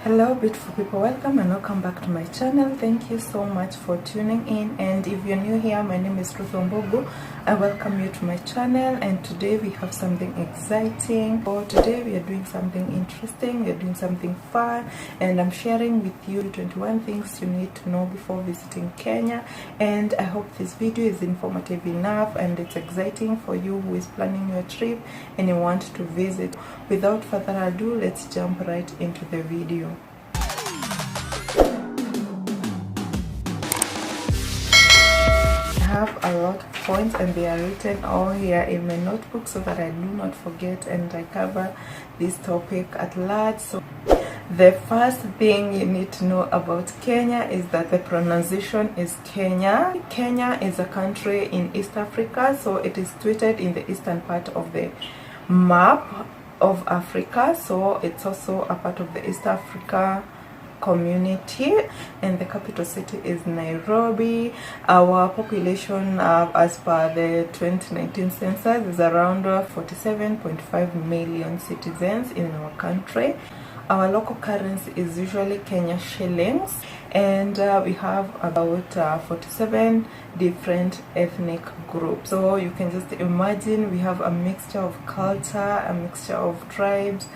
Hello beautiful people, welcome and welcome back to my channel. Thank you so much for tuning in, and if you're new here, my name is Ruth Ombogu. I welcome you to my channel, and today we have something exciting. Today we are doing something interesting, we are doing something fun, and I'm sharing with you 21 things you need to know before visiting Kenya. And I hope this video is informative enough and it's exciting for you who is planning your trip and you want to visit. Without further ado, let's jump right into the video. I have a lot of points and they are written all here in my notebook so that I do not forget and I cover this topic at large. So the first thing you need to know about Kenya is that the pronunciation is Kenya. Kenya is a country in East Africa, so it is situated in the eastern part of the map of Africa, so it's also a part of the East Africa community, and the capital city is Nairobi. Our population as per the 2019 census is around 47.5 million citizens in our country. Our local currency is usually Kenya shillings, and we have about 47 different ethnic groups. So you can just imagine we have a mixture of culture, a mixture of tribes.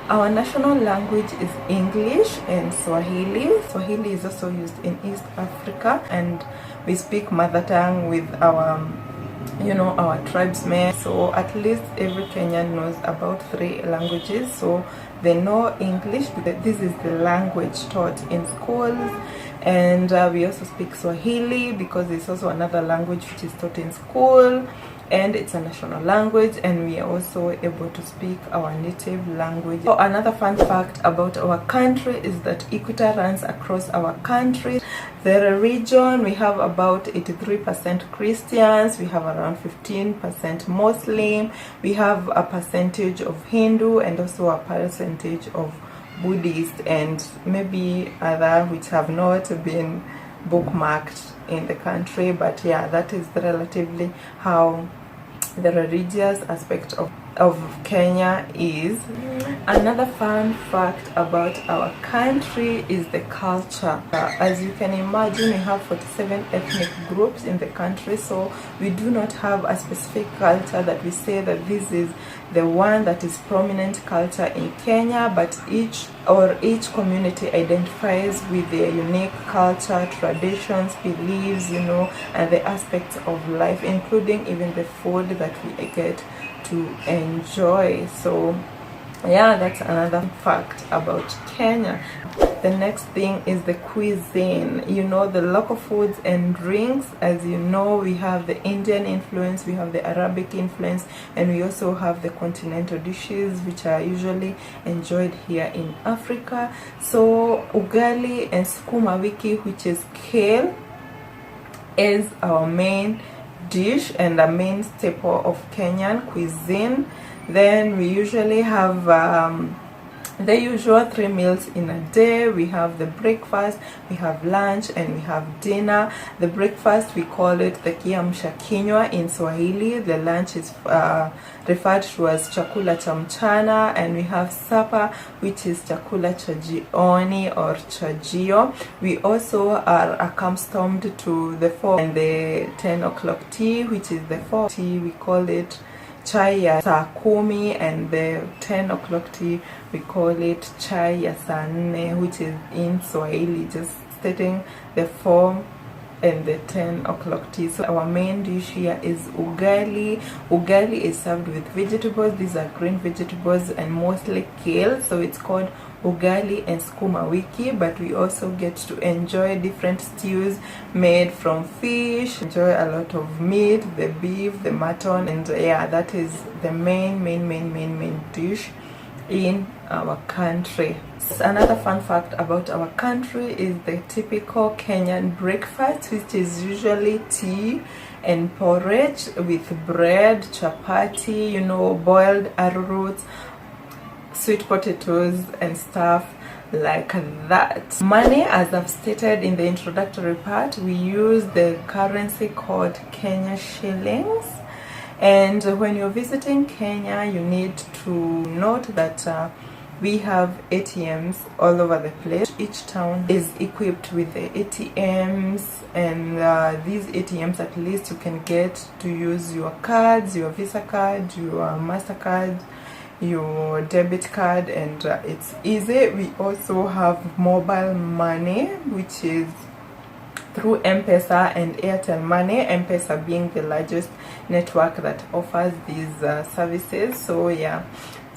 Our national language is English and Swahili. Swahili is also used in East Africa, and we speak mother tongue with our our tribesmen. So at least every Kenyan knows about 3 languages. So they know English because this is the language taught in schools, and we also speak Swahili because it's also another language which is taught in school, and it's a national language, and we are also able to speak our native language. So another fun fact about our country is that equator runs across our country. The region, we have about 83% Christians, we have around 15% Muslim, we have a percentage of Hindu, and also a percentage of Buddhist, and maybe other which have not been bookmarked in the country. But yeah, that is relatively how the religious aspect of Kenya is. Another fun fact about our country is the culture. As you can imagine, we have 47 ethnic groups in the country, so we do not have a specific culture that we say that this is the one that is prominent culture in Kenya, but each community identifies with their unique culture, traditions, beliefs, and the aspects of life, including even the food that we get to enjoy. So yeah, that's another fact about Kenya. The next thing is the cuisine. The local foods and drinks. As you know, we have the Indian influence, we have the Arabic influence, and we also have the continental dishes which are usually enjoyed here in Africa. So ugali and sukuma wiki, which is kale, is our main dish and the main staple of Kenyan cuisine. Then we usually have the usual 3 meals in a day. We have the breakfast, we have lunch, and we have dinner. The breakfast, we call it the kiamsha kinywa in Swahili. The lunch is referred to as chakula cha mchana, and we have supper, which is chakula cha jioni or chajio. We also are accustomed to the 4 and the 10 o'clock tea, which is the 4 tea, we call it chai ya saa kumi, and the 10 o'clock tea, we call it chai ya saa nne, which is in Swahili, just stating the 4 and the 10 o'clock tea. So our main dish here is ugali. Ugali is served with vegetables. These are green vegetables and mostly kale, so it's called ugali and sukuma wiki. But we also get to enjoy different stews made from fish, enjoy a lot of meat, the beef, the mutton, and yeah, that is the main dish in our country. Another fun fact about our country is the typical Kenyan breakfast, which is usually tea and porridge with bread, chapati, boiled arrowroot, sweet potatoes, and stuff like that. Money, as I've stated in the introductory part, we use the currency called Kenya shillings. And when you're visiting Kenya, you need to note that We have ATMs all over the place. Each town is equipped with the ATMs, and these ATMs, at least you can get to use your cards, your Visa card, your MasterCard, your debit card, and it's easy. We also have mobile money, which is through M-Pesa and Airtel Money, M-Pesa being the largest network that offers these services. So yeah,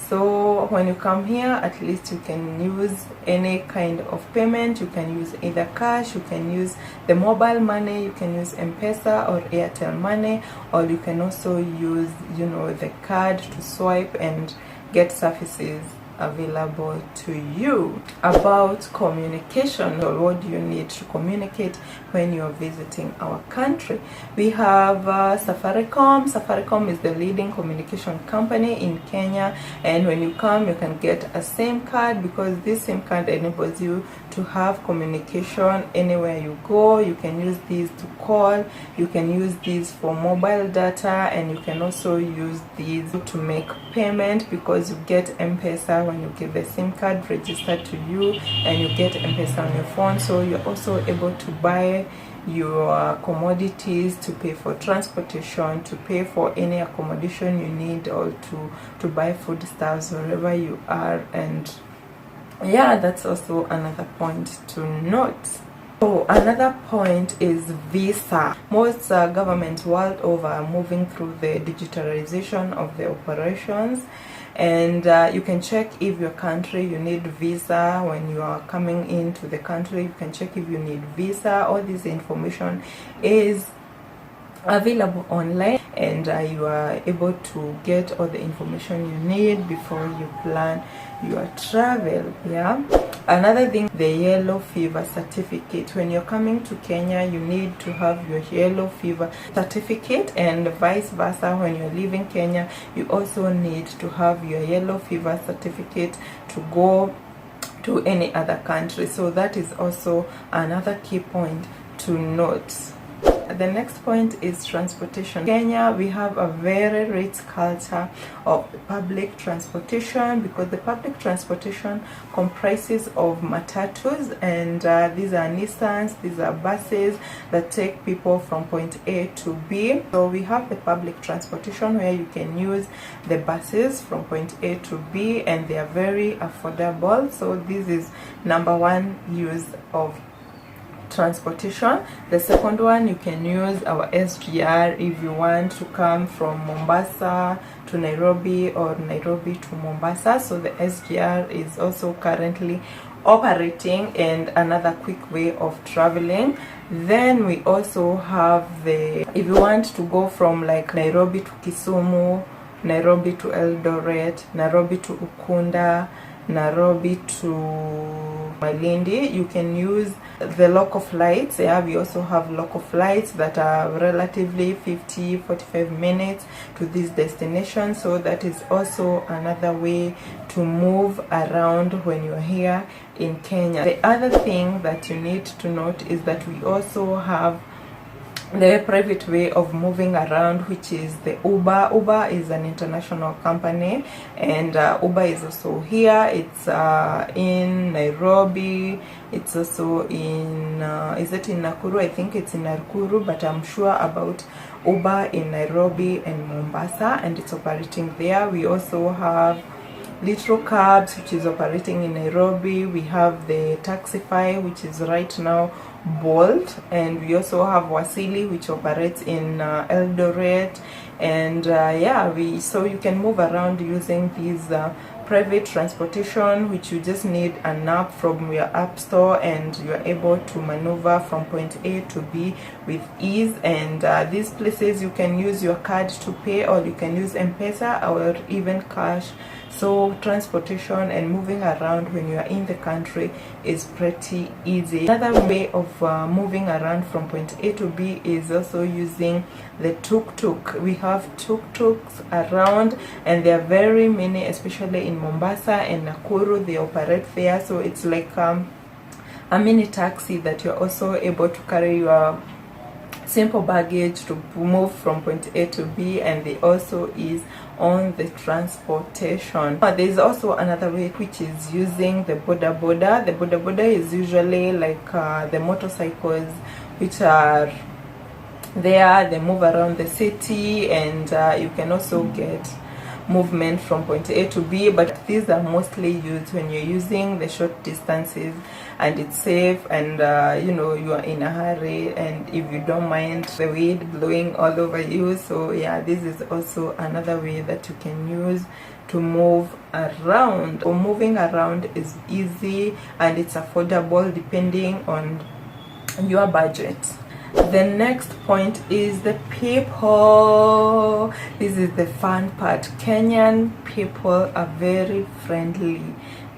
so when you come here, at least you can use any kind of payment. You can use either cash, you can use the mobile money, you can use M-Pesa or Airtel Money, or you can also use, you know, the card to swipe and get services available to you. About communication, or what do you need to communicate when you're visiting our country? We have Safaricom. Safaricom is the leading communication company in Kenya, and when you come, you can get a SIM card, because this SIM card enables you to have communication anywhere you go. You can use these to call, you can use these for mobile data, and you can also use these to make payment, because you get M-Pesa when you get the SIM card registered to you, and you get M-Pesa on your phone. So you're also able to buy your commodities, to pay for transportation, to pay for any accommodation you need, or to buy foodstuffs wherever you are. And yeah, that's also another point to note. So another point is visa. Most governments world over are moving through the digitalization of the operations, and you can check if your country you need visa. When you are coming into the country, you can check if you need visa. All this information is available online, and you are able to get all the information you need before you plan your travel. Yeah, another thing, the yellow fever certificate. When you're coming to Kenya, you need to have your yellow fever certificate, and vice versa. When you're leaving Kenya, you also need to have your yellow fever certificate to go to any other country. So that is also another key point to note. The next point is transportation. Kenya, we have a very rich culture of public transportation, because the public transportation comprises of matatus, and these are Nissans, these are buses that take people from point A to B. So we have the public transportation where you can use the buses from point A to B, and they are very affordable. So this is number one use of transportation. The second one, you can use our SGR if you want to come from Mombasa to Nairobi, or Nairobi to Mombasa. So the SGR is also currently operating, and another quick way of traveling. Then we also have the, if you want to go from like Nairobi to Kisumu, Nairobi to Eldoret, Nairobi to Ukunda, Nairobi to Malindi, you can use the local flights. Yeah, we also have local flights that are relatively 50-45 minutes to this destination. So that is also another way to move around when you're here in Kenya. The other thing that you need to note is that we also have the private way of moving around, which is the Uber. Uber is an international company, and Uber is also here. It's in Nairobi. It's also in is it in Nakuru? I think it's in Nakuru, but I'm sure about Uber in Nairobi and Mombasa, and it's operating there. We also have Little Cabs, which is operating in Nairobi. We have the Taxify, which is right now Bolt, and we also have Wasili, which operates in Eldoret. And yeah, so you can move around using these private transportation, which you just need an app from your app store, and you're able to maneuver from point A to B with ease. And these places you can use your card to pay, or you can use M-Pesa or even cash. So transportation and moving around when you are in the country is pretty easy. Another way of moving around from point A to B is also using the tuk-tuk. We have tuk-tuks around, and there are very many, especially in Mombasa and Nakuru. They operate there. So it's like a mini taxi that you're also able to carry your simple baggage to move from point A to B, and they also is on the transportation. But there's also another way, which is using the boda boda. The boda boda is usually like the motorcycles which are there. They move around the city, and you can also get movement from point A to B, but these are mostly used when you're using the short distances and it's safe, and you know, you are in a hurry and if you don't mind the wind blowing all over you. So yeah, this is also another way that you can use to move around. So moving around is easy and it's affordable depending on your budget. The next point is the people. This is the fun part. Kenyan people are very friendly.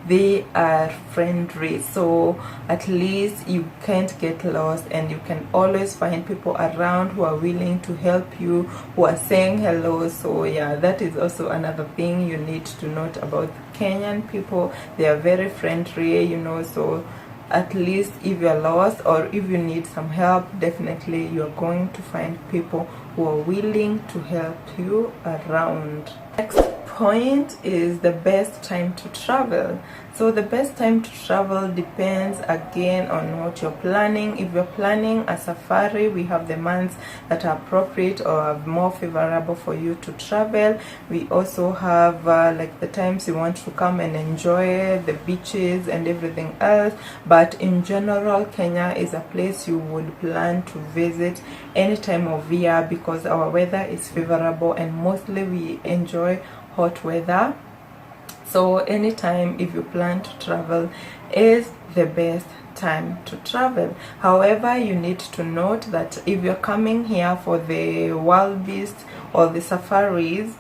They are friendly, so at least you can't get lost, and you can always find people around who are willing to help you, who are saying hello. So yeah, that is also another thing you need to note about Kenyan people. They are very friendly, you know, so at least if you're lost or if you need some help, definitely you're going to find people who are willing to help you around. Next point is the best time to travel. So the best time to travel depends again on what you're planning. If you're planning a safari, we have the months that are appropriate or are more favorable for you to travel. We also have like the times you want to come and enjoy the beaches and everything else. But in general, Kenya is a place you would plan to visit any time of year because our weather is favorable and mostly we enjoy hot weather. So anytime if you plan to travel is the best time to travel. However, you need to note that if you're coming here for the wildebeest or the safaris,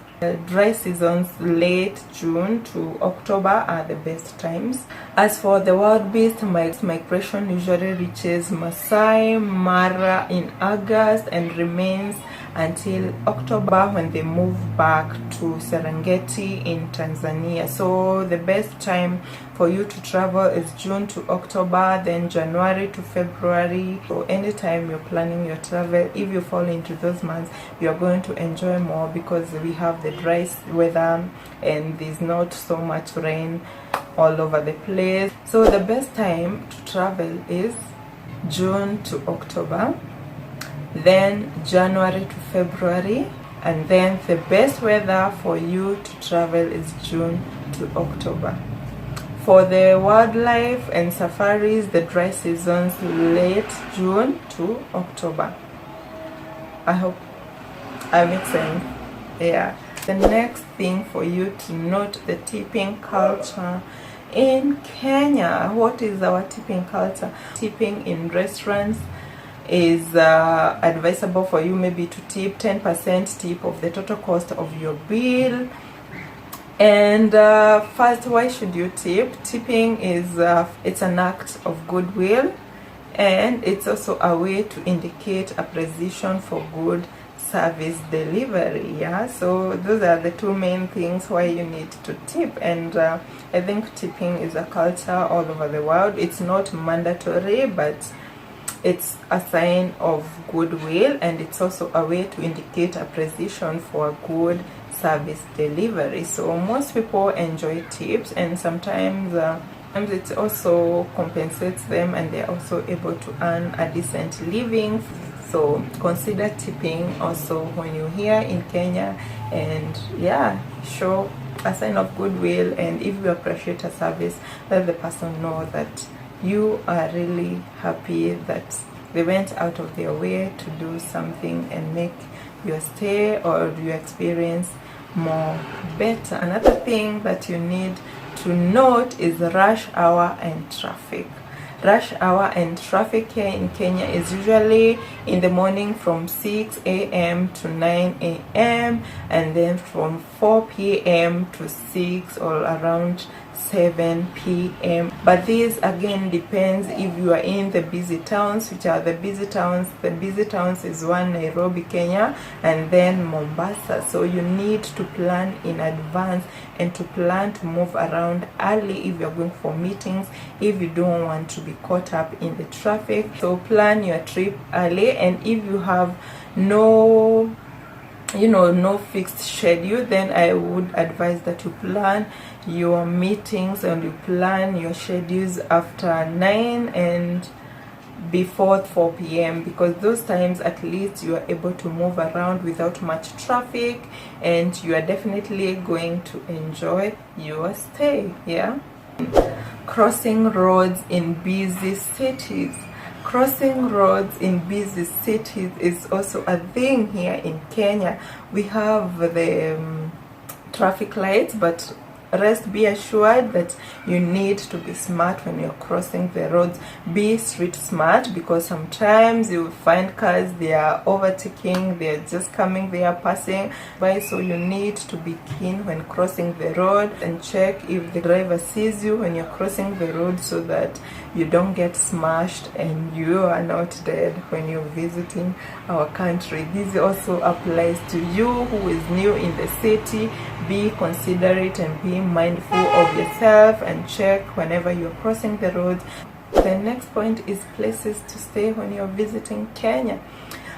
dry seasons late June to October are the best times. As for the wildebeest, migration usually reaches Maasai Mara in August and remains until October when they move back to Serengeti in Tanzania. So the best time for you to travel is June to October, then January to February. So anytime you're planning your travel, if you fall into those months, you're going to enjoy more because we have the dry weather and there's not so much rain all over the place. So the best time to travel is June to October, then January to February, and then the best weather for you to travel is June to October. For the wildlife and safaris, the dry seasons late June to October. I hope I make sense. Yeah. The next thing for you to note, the tipping culture in Kenya. What is our tipping culture? Tipping in restaurants is advisable for you maybe to tip 10% tip of the total cost of your bill. And first, why should you tip? Tipping is it's an act of goodwill, and it's also a way to indicate appreciation for good service delivery. Yeah, so those are the two main things why you need to tip. And I think tipping is a culture all over the world. It's not mandatory, but it's a sign of goodwill, and it's also a way to indicate appreciation for good service delivery. So most people enjoy tips, and sometimes it also compensates them and they're also able to earn a decent living. So consider tipping also when you're here in Kenya, and yeah, show a sign of goodwill. And if you appreciate a service, let the person know that you are really happy that they went out of their way to do something and make your stay or your experience more better. Another thing that you need to note is rush hour and traffic. Rush hour and traffic here in Kenya is usually in the morning from 6 a.m. to 9 a.m. and then from 4 p.m. to 6 or around 7 p.m. But this again depends if you are in the busy towns. Which are the busy towns? The busy towns is one, Nairobi, Kenya, and then Mombasa. So you need to plan in advance and to plan to move around early if you're going for meetings, if you don't want to be caught up in the traffic. So plan your trip early, and if you have no fixed schedule, then I would advise that you plan your meetings and you plan your schedules after 9 and before 4 p.m. because those times at least you are able to move around without much traffic, and you are definitely going to enjoy your stay. Crossing roads in busy cities. Crossing roads in busy cities is also a thing here in Kenya. We have the traffic lights, but be assured that you need to be smart when you're crossing the roads. Be street smart, because sometimes you will find cars, they are overtaking, they're just coming, they are passing by. So you need to be keen when crossing the road, and check if the driver sees you when you're crossing the road, so that you don't get smashed and you are not dead when you're visiting our country. This also applies to you who is new in the city. Be considerate and be mindful of yourself, and check whenever you're crossing the road. The next point is places to stay when you're visiting Kenya.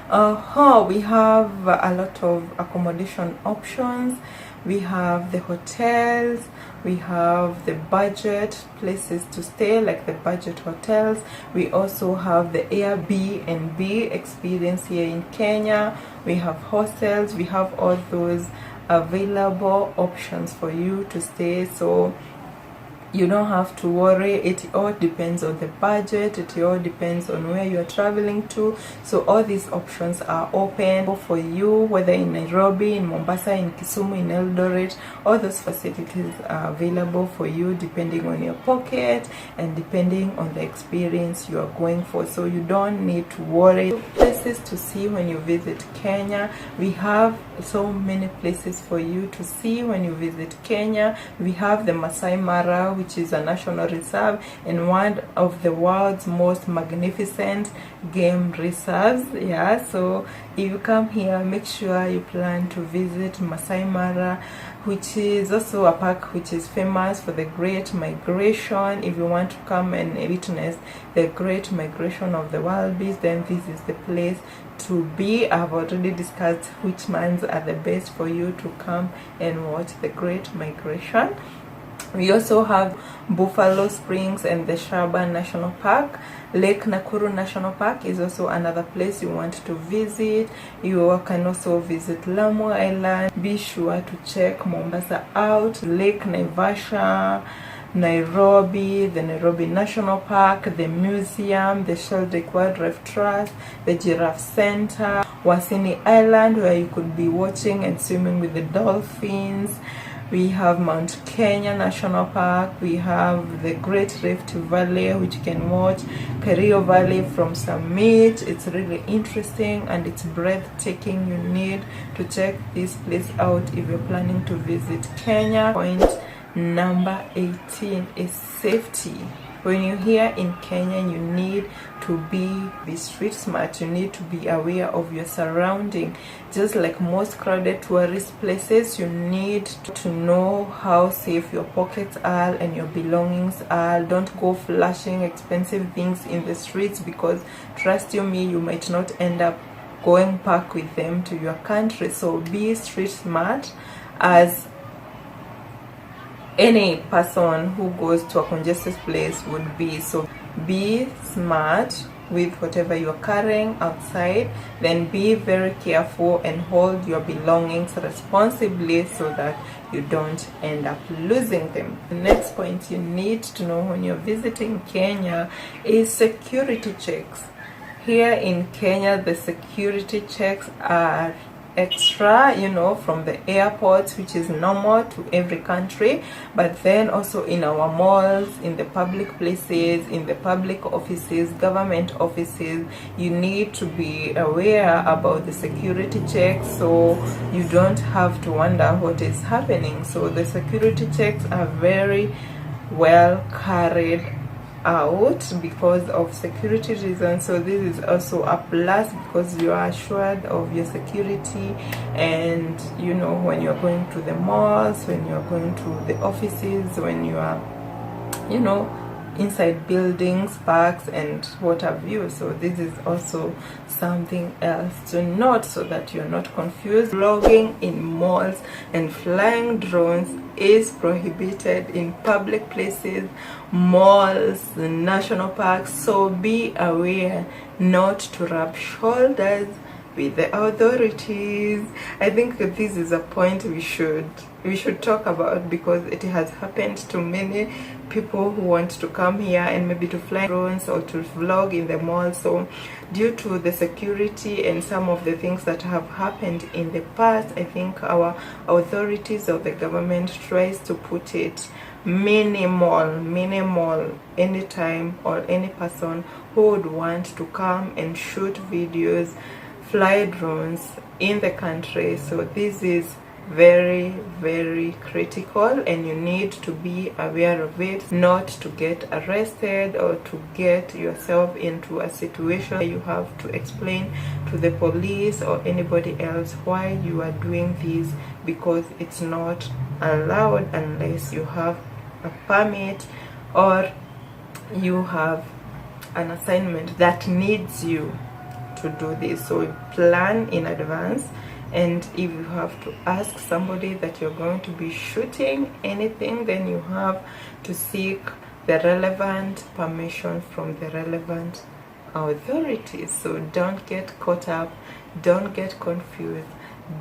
We have a lot of accommodation options. We have the hotels, we have the budget places to stay like the budget hotels. We also have the Airbnb experience here in Kenya. We have hostels, we have all those available options for you to stay, so you don't have to worry. It all depends on the budget, it all depends on where you're traveling to. So all these options are open for you, whether in Nairobi, in Mombasa, in Kisumu, in Eldoret. All those facilities are available for you depending on your pocket and depending on the experience you are going for. So you don't need to worry. Places to see when you visit Kenya. We have so many places for you to see when you visit Kenya. We have the Maasai Mara, which is a national reserve and one of the world's most magnificent game reserves. So if you come here, make sure you plan to visit Maasai Mara, which is also a park which is famous for the great migration. If you want to come and witness the great migration of the wildebeest, then this is the place to be. I've already discussed which months are the best for you to come and watch the great migration. We also have Buffalo Springs and the Tsavo National Park. Lake Nakuru National Park is also another place you want to visit. You can also visit Lamu Island. Be sure to check Mombasa out, Lake Naivasha, Nairobi, the Nairobi National Park, the museum, the Sheldrick Wildlife Trust, the Giraffe Center, Wasini Island, where you could be watching and swimming with the dolphins. We have Mount Kenya National Park. We have the Great Rift Valley, which you can watch Kerio Valley from summit. It's really interesting and it's breathtaking. You need to check this place out if you're planning to visit Kenya. Point number 18 is safety. When you're here in Kenya, you need to be street smart. You need to be aware of your surrounding. Just like most crowded tourist places, you need to know how safe your pockets are and your belongings are. Don't go flashing expensive things in the streets, because trust you me, you might not end up going back with them to your country. So be street smart, as any person who goes to a congested place would be. So be smart with whatever you're carrying outside, then be very careful and hold your belongings responsibly so that you don't end up losing them. The next point you need to know when you're visiting Kenya is security checks. Here in Kenya, the security checks are extra, from the airports, which is normal to every country, but then also in our malls, in the public places, in the public offices, government offices, you need to be aware about the security checks, so you don't have to wonder what is happening. So the security checks are very well carried out because of security reasons. So this is also a plus because you are assured of your security. And you know, when you're going to the malls, when you're going to the offices, when you are, you know, inside buildings, parks and what have you. So this is also something else to note, so that you're not confused. Vlogging in malls and flying drones is prohibited in public places, malls, national parks. So be aware not to rub shoulders with the authorities. I think this is a point we should talk about, because it has happened to many people who want to come here and maybe to fly drones or to vlog in the mall. So due to the security and some of the things that have happened in the past, I think our authorities or the government tries to put it minimal anytime, or any person who would want to come and shoot videos, fly drones in the country. So this is very, very critical, and you need to be aware of it, not to get arrested or to get yourself into a situation where you have to explain to the police or anybody else why you are doing this, because it's not allowed unless you have a permit or you have an assignment that needs you to do this. So plan in advance, and if you have to ask somebody that you're going to be shooting anything, then you have to seek the relevant permission from the relevant authorities. So don't get caught up, don't get confused,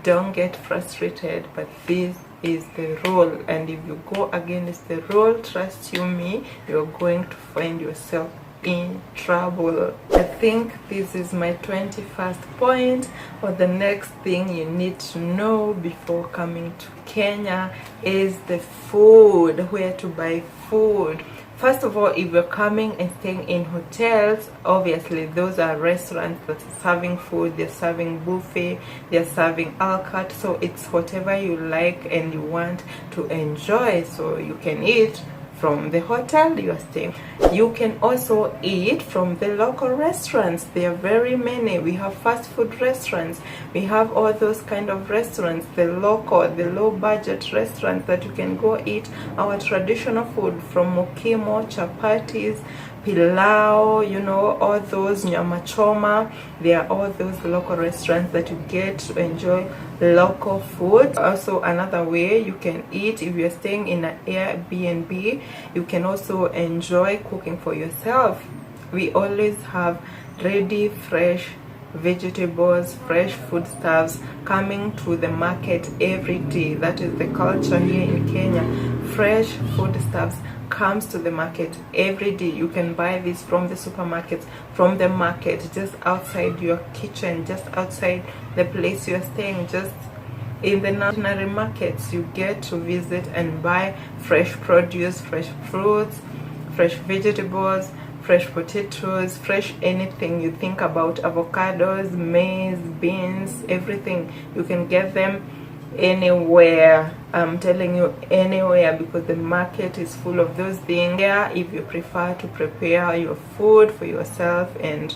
don't get frustrated, but this is the rule, and if you go against the rule, trust you me, you're going to find yourself in trouble. I think this is my 21st point, or the next thing you need to know before coming to Kenya is the food, where to buy food. First of all, if you're coming and staying in hotels, obviously those are restaurants that are serving food, they're serving buffet, they're serving a la carte. So it's whatever you like and you want to enjoy. So you can eat from the hotel you are staying. You can also eat from the local restaurants. There are very many. We have fast food restaurants, we have all those kind of restaurants, the local, the low budget restaurants that you can go eat our traditional food, from mokimo, chapatis, pilau, you know, all those nyama choma. There are all those local restaurants that you get to enjoy local food. Also, another way you can eat, if you're staying in an Airbnb, you can also enjoy cooking for yourself. We always have ready, fresh vegetables, fresh foodstuffs coming to the market every day. That is the culture here in Kenya. Fresh foodstuffs comes to the market every day. You can buy this from the supermarkets, from the market, just outside your kitchen, just outside the place you're staying, just in the ordinary markets. You get to visit and buy fresh produce, fresh fruits, fresh vegetables, fresh potatoes, fresh anything you think about, avocados, maize, beans, everything. You can get them anywhere. I'm telling you, anywhere, because the market is full of those things. Yeah, if you prefer to prepare your food for yourself, and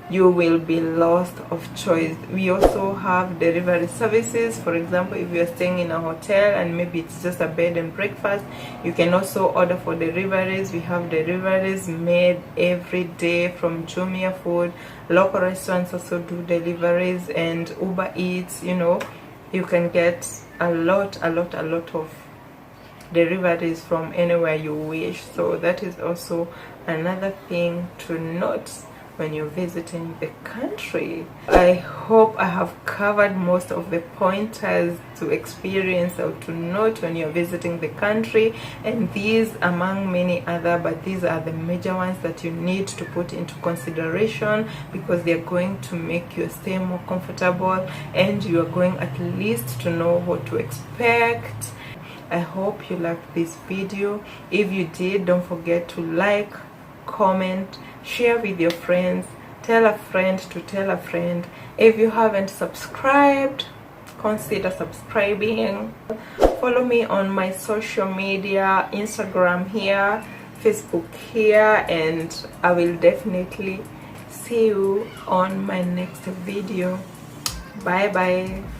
you will be lost of choice. We also have delivery services. For example, if you're staying in a hotel and maybe it's just a bed and breakfast, you can also order for deliveries. We have deliveries made every day from Jumia Food. Local restaurants also do deliveries, and Uber Eats, you know, you can get a lot of deliveries from anywhere you wish. So that is also another thing to note when you're visiting the country. I hope I have covered most of the pointers to experience or to note when you're visiting the country, and these among many other, but these are the major ones that you need to put into consideration, because they're going to make your stay more comfortable, and you're going at least to know what to expect. I hope you liked this video. If you did, don't forget to like, comment, share with your friends, tell a friend to tell a friend. If you haven't subscribed, consider subscribing. Follow me on my social media, Instagram here, Facebook here, and I will definitely see you on my next video. Bye bye.